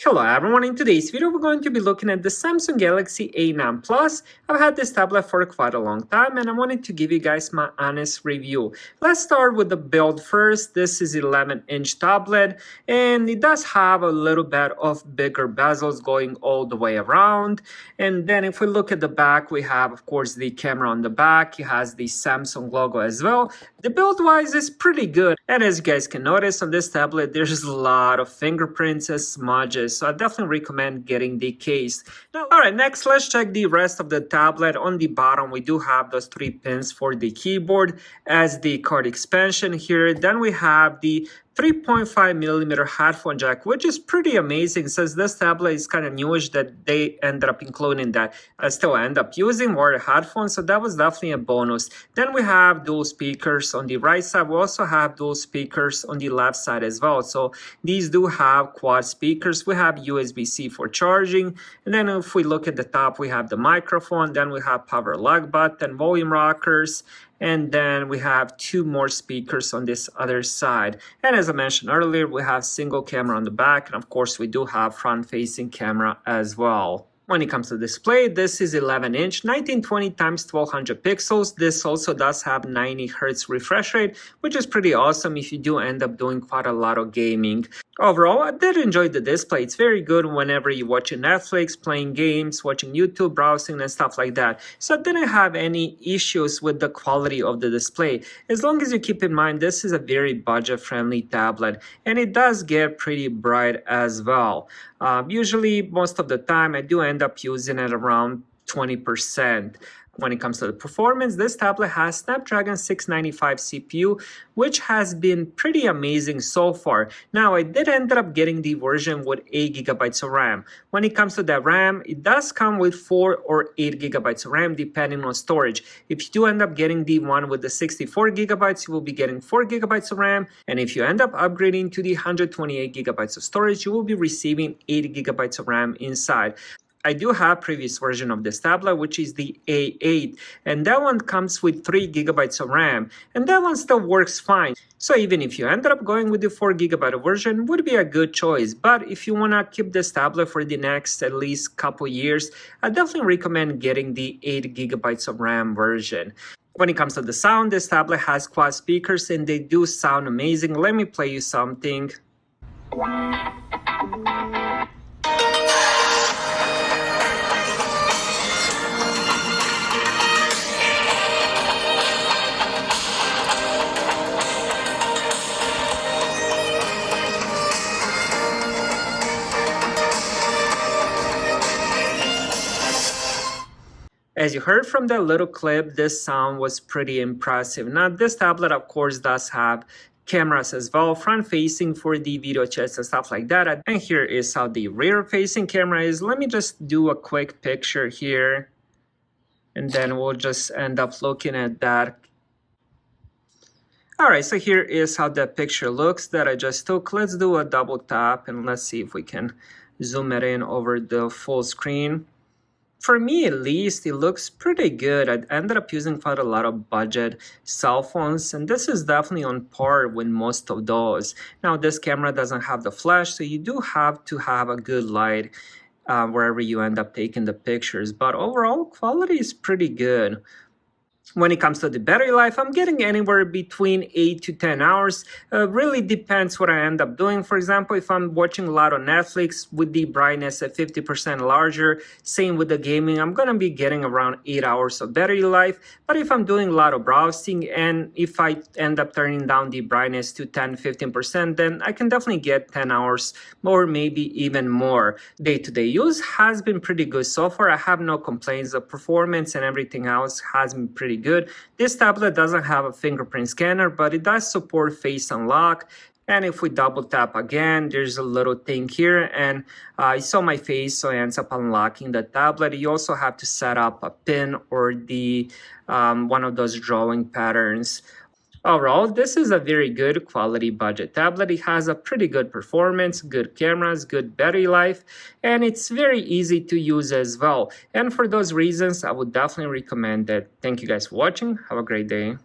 Hello everyone, in today's video we're going to be looking at the Samsung Galaxy A9 Plus. I've had this tablet for quite a long time and I wanted to give you guys my honest review. Let's start with the build first. This is 11-inch tablet and it does have a little bit of bigger bezels going all the way around. And then if we look at the back, we have of course the camera on the back. It has the Samsung logo as well. The build wise is pretty good, and as you guys can notice on this tablet there's a lot of fingerprints and smudges. So I definitely recommend getting the case. Now, alright, next let's check the rest of the tablet. On the bottom we do have those 3 pins for the keyboard as the card expansion here. Then we have the 3.5mm headphone jack, which is pretty amazing since this tablet is kind of newish that they ended up including that. I still end up using wired headphones, so that was definitely a bonus. Then we have dual speakers on the right side. We also have dual speakers on the left side as well. So these do have quad speakers. We have USB-C for charging. And then if we look at the top, we have the microphone. Then we have power lock button, volume rockers. And then we have 2 more speakers on this other side. And as I mentioned earlier, we have single camera on the back. And of course, we do have front-facing camera as well. When it comes to display, this is 11-inch, 1920 x 1200 pixels. This also does have 90 Hz refresh rate, which is pretty awesome if you do end up doing quite a lot of gaming. Overall, I did enjoy the display. It's very good whenever you're watching Netflix, playing games, watching YouTube, browsing, and stuff like that. So I didn't have any issues with the quality of the display. As long as you keep in mind, this is a very budget-friendly tablet, and it does get pretty bright as well. Usually, most of the time, I do end up using it around 20%. When it comes to the performance, this tablet has Snapdragon 695 CPU, which has been pretty amazing so far. Now, I did end up getting the version with 8GB of RAM. When it comes to the RAM, it does come with 4 or 8GB of RAM depending on storage. If you do end up getting the one with the 64GB, you will be getting 4GB of RAM. And if you end up upgrading to the 128GB of storage, you will be receiving 8GB of RAM inside. I do have previous version of this tablet, which is the A8, and that one comes with 3GB of RAM, and that one still works fine. So even if you ended up going with the 4GB version, would be a good choice. But if you want to keep this tablet for the next at least couple years, I definitely recommend getting the 8GB of RAM version. When it comes to the sound, this tablet has quad speakers and they do sound amazing. Let me play you something. As you heard from that little clip, this sound was pretty impressive. Now, this tablet, of course, does have cameras as well, front-facing for the video chats and stuff like that. And here is how the rear-facing camera is. Let me just do a quick picture here, and then we'll just end up looking at that. Alright, so here is how the picture looks that I just took. Let's do a double tap, and let's see if we can zoom it in over the full screen. For me, at least, it looks pretty good. I ended up using quite a lot of budget cell phones, and this is definitely on par with most of those. Now, this camera doesn't have the flash, so you do have to have a good light wherever you end up taking the pictures. But overall, quality is pretty good. When it comes to the battery life, I'm getting anywhere between 8 to 10 hours. Really depends what I end up doing. For example, if I'm watching a lot on Netflix with the brightness at 50% larger, same with the gaming, I'm going to be getting around 8 hours of battery life. But if I'm doing a lot of browsing and if I end up turning down the brightness to 10-15%, then I can definitely get 10 hours or maybe even more. Day-to-day use has been pretty good so far. I have no complaints. The performance and everything else has been pretty good. This tablet doesn't have a fingerprint scanner, but it does support face unlock. And if we double tap again, there's a little thing here, and I saw my face, so it ends up unlocking the tablet. You also have to set up a pin or the one of those drawing patterns. Overall, this is a very good quality budget tablet. It has a pretty good performance, good cameras, good battery life, and it's very easy to use as well. And for those reasons, I would definitely recommend it. Thank you guys for watching. Have a great day.